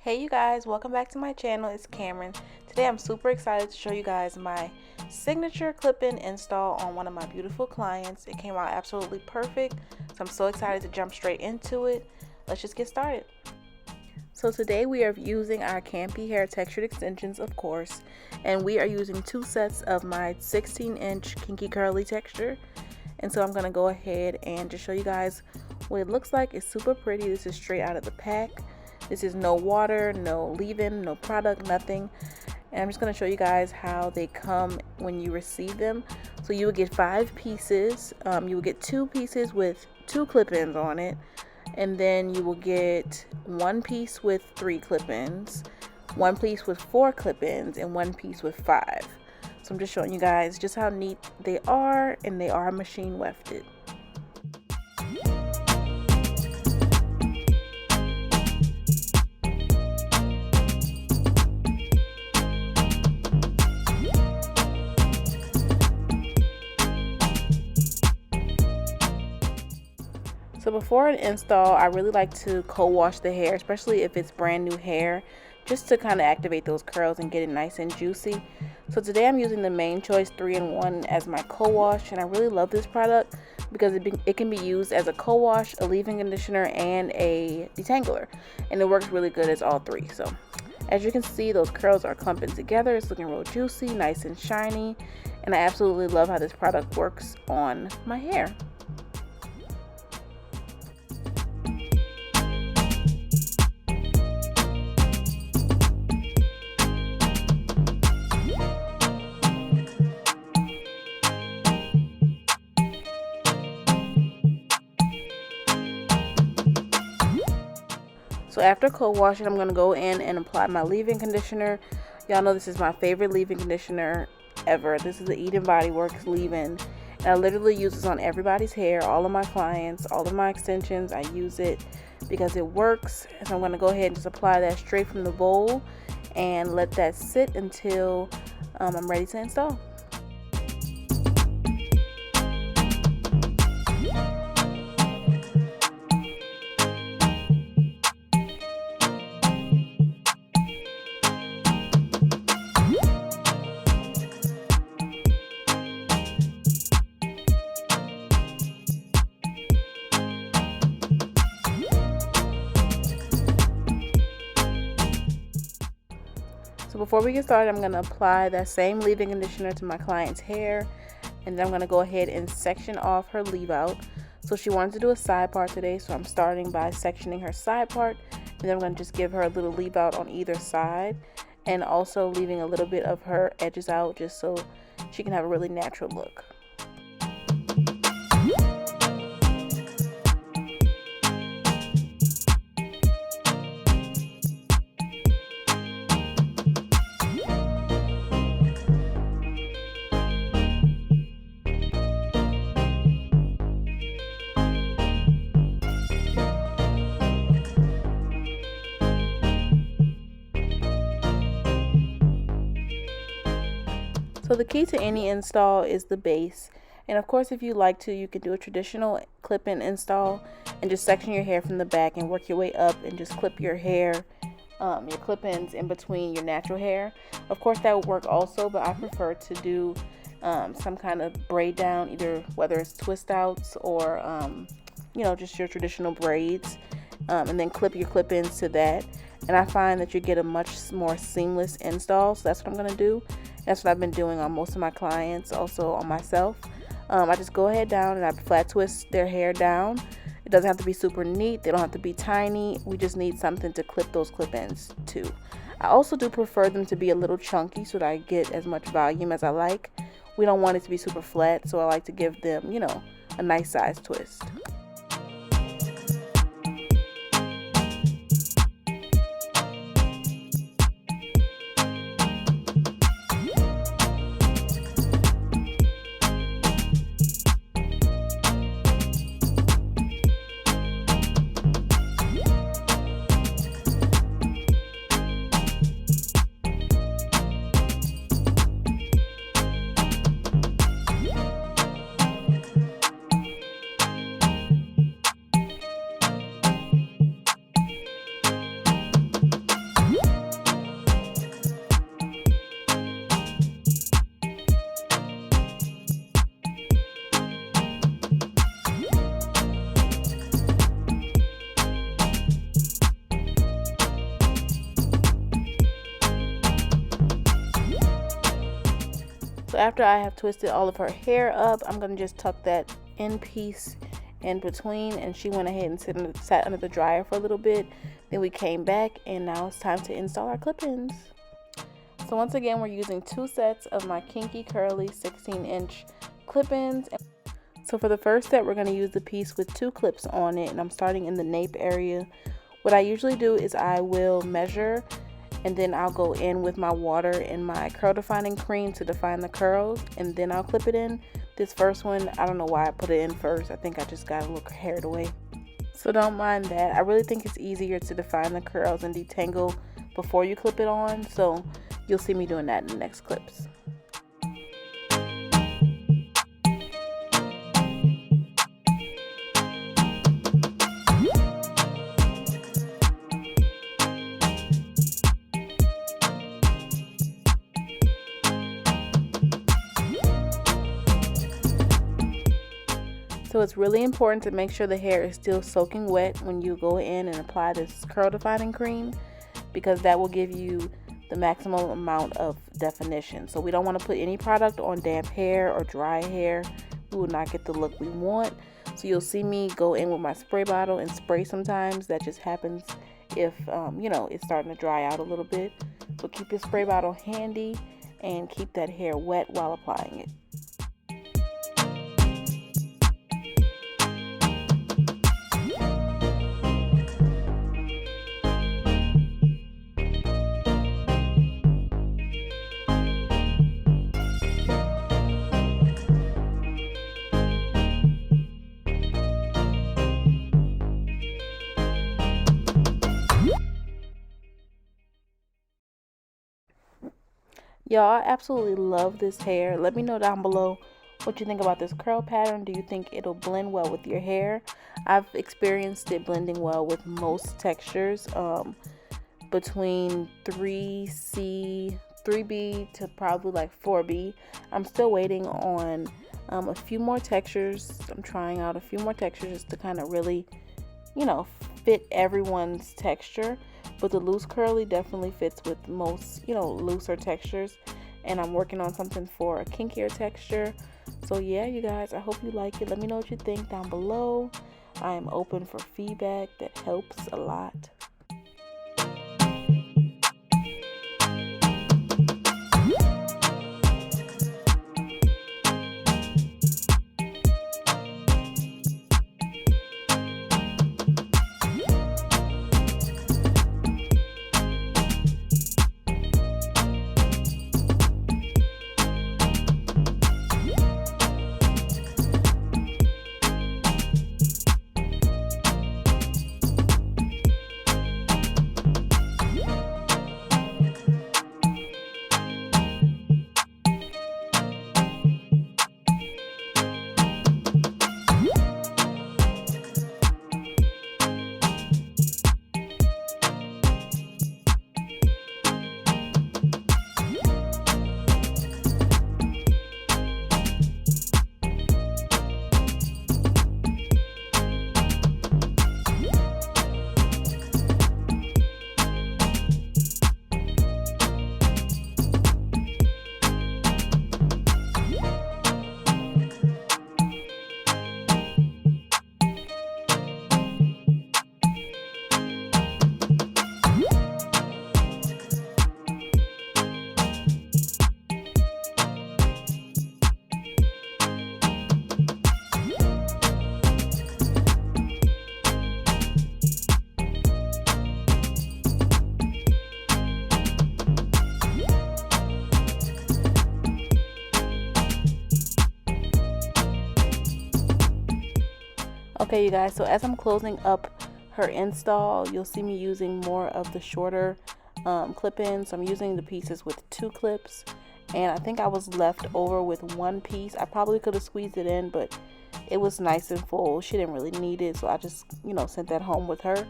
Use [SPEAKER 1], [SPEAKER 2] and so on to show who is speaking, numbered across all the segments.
[SPEAKER 1] Hey you guys, welcome back to my channel. It's Cameron. Today I'm super excited to show you guys my signature clip-in install on one of my beautiful clients. It came out absolutely perfect, so I'm so excited to jump straight into it. Let's just get started. So today we are using our Kam P Textured Extensions, of course, and we are using two sets of my 16-inch Kinky Curly texture. And so I'm going to go ahead and just show you guys what it looks like. It's super pretty. This is straight out of the pack. This is no water, no leave-in, no product, nothing. And I'm just going to show you guys how they come when you receive them. So you will get 5 pieces. You will get 2 pieces with 2 clip-ins on it. And then you will get 1 piece with 3 clip-ins, 1 piece with 4 clip-ins, and 1 piece with 5. So I'm just showing you guys just how neat they are, and they are machine wefted. So before an install, I really like to co-wash the hair, especially if it's brand new hair, just to kind of activate those curls and get it nice and juicy. So today I'm using the Main Choice 3-in-1 as my co-wash, and I really love this product because it can be used as a co-wash, a leave-in conditioner, and a detangler, and it works really good as all 3. So as you can see, those curls are clumping together. It's looking real juicy, nice and shiny, and I absolutely love how this product works on my hair. So after co-washing, I'm going to go in and apply my leave-in conditioner. Y'all know this is my favorite leave-in conditioner ever. This is the Eden Body Works leave-in. And I literally use this on everybody's hair, all of my clients, all of my extensions. I use it because it works. So I'm going to go ahead and just apply that straight from the bowl and let that sit until I'm ready to install. So before we get started, I'm going to apply that same leave-in conditioner to my client's hair, and then I'm going to go ahead and section off her leave out. So she wanted to do a side part today, so I'm starting by sectioning her side part, and then I'm going to just give her a little leave out on either side, and also leaving a little bit of her edges out just so she can have a really natural look. So the key to any install is the base, and of course if you like to, you can do a traditional clip-in install and just section your hair from the back and work your way up and just clip your hair, your clip-ins in between your natural hair. Of course that would work also, but I prefer to do some kind of braid down, either whether it's twist outs or you know, just your traditional braids, and then clip your clip-ins to that. And I find that you get a much more seamless install, so that's what I'm going to do. That's what I've been doing on most of my clients, also on myself. I just go ahead down and I flat twist their hair down. It doesn't have to be super neat. They don't have to be tiny. We just need something to clip those clip-ins to. I also do prefer them to be a little chunky so that I get as much volume as I like. We don't want it to be super flat, so I like to give them, you know, a nice size twist. after I have twisted all of her hair up, I'm going to just tuck that in piece in between, and she went ahead and sat under the dryer for a little bit. Then we came back, and now it's time to install our clip-ins. So once again, we're using 2 sets of my Kinky Curly 16-inch clip-ins. So for the first set, we're going to use the piece with 2 clips on it, and I'm starting in the nape area. What I usually do is I will measure, and then I'll go in with my water and my curl defining cream to define the curls, and then I'll clip it in. This first one, I don't know why I put it in first. I think I just got a little carried away. So don't mind that. I really think it's easier to define the curls and detangle before you clip it on. So you'll see me doing that in the next clips. So it's really important to make sure the hair is still soaking wet when you go in and apply this curl defining cream, because that will give you the maximum amount of definition. So we don't want to put any product on damp hair or dry hair. We will not get the look we want. So you'll see me go in with my spray bottle and spray sometimes. That just happens if it's starting to dry out a little bit. So keep your spray bottle handy and keep that hair wet while applying it. Y'all, I absolutely love this hair. Let me know down below what you think about this curl pattern. Do you think it'll blend well with your hair? I've experienced it blending well with most textures, between 3B to probably like 4B. I'm still waiting on a few more textures. I'm trying out a few more textures just to kind of really, fit everyone's texture. But the loose curly definitely fits with most, looser textures. And I'm working on something for a kinkier texture. So yeah, you guys, I hope you like it. Let me know what you think down below. I am open for feedback. That helps a lot. Okay, you guys, so as I'm closing up her install, you'll see me using more of the shorter clip-ins. So I'm using the pieces with 2 clips, and I think I was left over with 1 piece. I probably could have squeezed it in, but it was nice and full. She didn't really need it, so I just, sent that home with her.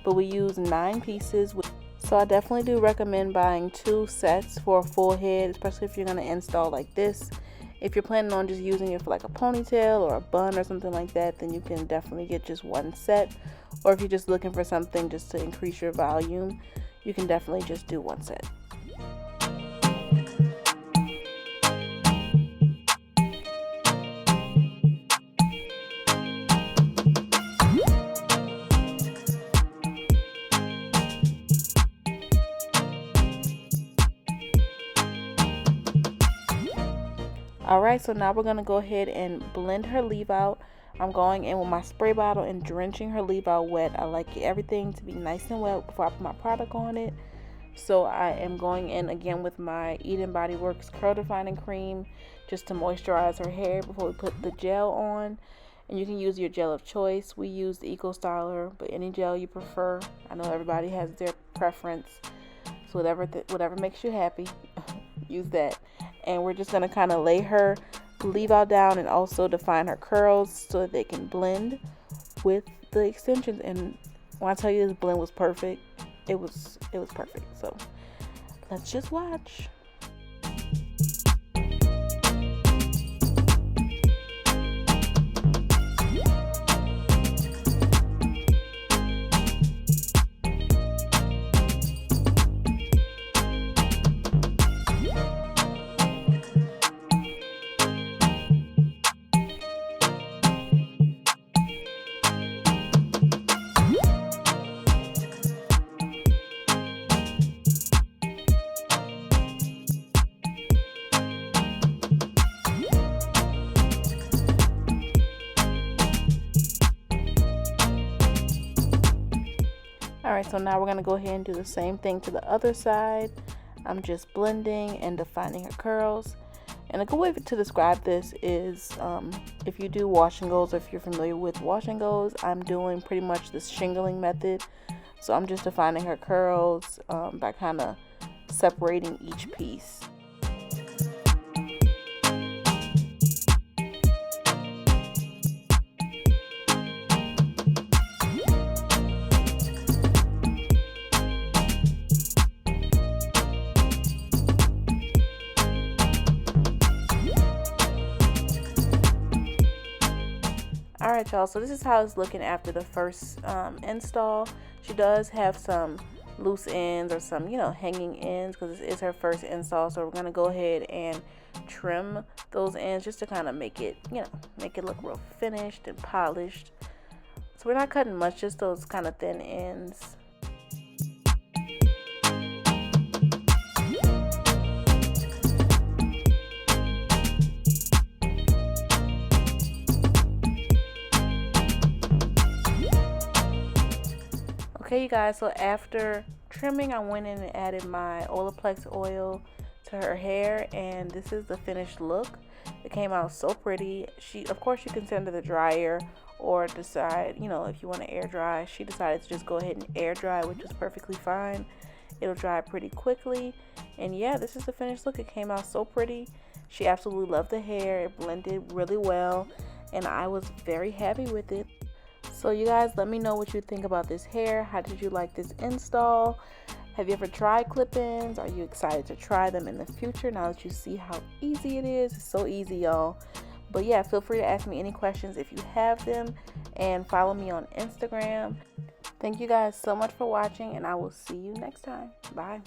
[SPEAKER 1] But we used 9 pieces. So I definitely do recommend buying 2 sets for a full head, especially if you're going to install like this. If you're planning on just using it for like a ponytail or a bun or something like that, then you can definitely get just 1 set. Or if you're just looking for something just to increase your volume, you can definitely just do 1 set. Alright, so now we're going to go ahead and blend her leave out. I'm going in with my spray bottle and drenching her leave out wet. I like everything to be nice and wet before I put my product on it. So I am going in again with my Eden Body Works Curl Defining Cream just to moisturize her hair before we put the gel on. And you can use your gel of choice. We use the Eco Styler, but any gel you prefer. I know everybody has their preference. So whatever makes you happy, use that. And we're just going to kind of lay her leave out down and also define her curls so that they can blend with the extensions. And when I tell you this blend was perfect, it was perfect. So let's just watch. Alright, so now we're going to go ahead and do the same thing to the other side. I'm just blending and defining her curls. And a good way to describe this is if you do wash and goes, or if you're familiar with wash and goes, I'm doing pretty much this shingling method. So I'm just defining her curls by kind of separating each piece. Alright y'all, so this is how it's looking after the first install. She does have some loose ends or some, hanging ends because this is her first install. So we're going to go ahead and trim those ends just to kind of make it, make it look real finished and polished. So we're not cutting much, just those kind of thin ends. Okay, you guys, so after trimming, I went in and added my Olaplex oil to her hair, and this is the finished look. It came out so pretty. Of course, you can send her the dryer or decide, if you want to air dry. She decided to just go ahead and air dry, which is perfectly fine. It'll dry pretty quickly. And yeah, this is the finished look. It came out so pretty. She absolutely loved the hair. It blended really well, and I was very happy with it. So you guys, let me know what you think about this hair. How did you like this install? Have you ever tried clip-ins? Are you excited to try them in the future now that you see how easy it is? It's so easy, y'all. But yeah, feel free to ask me any questions if you have them, and follow me on Instagram. Thank you guys so much for watching, and I will see you next time. Bye.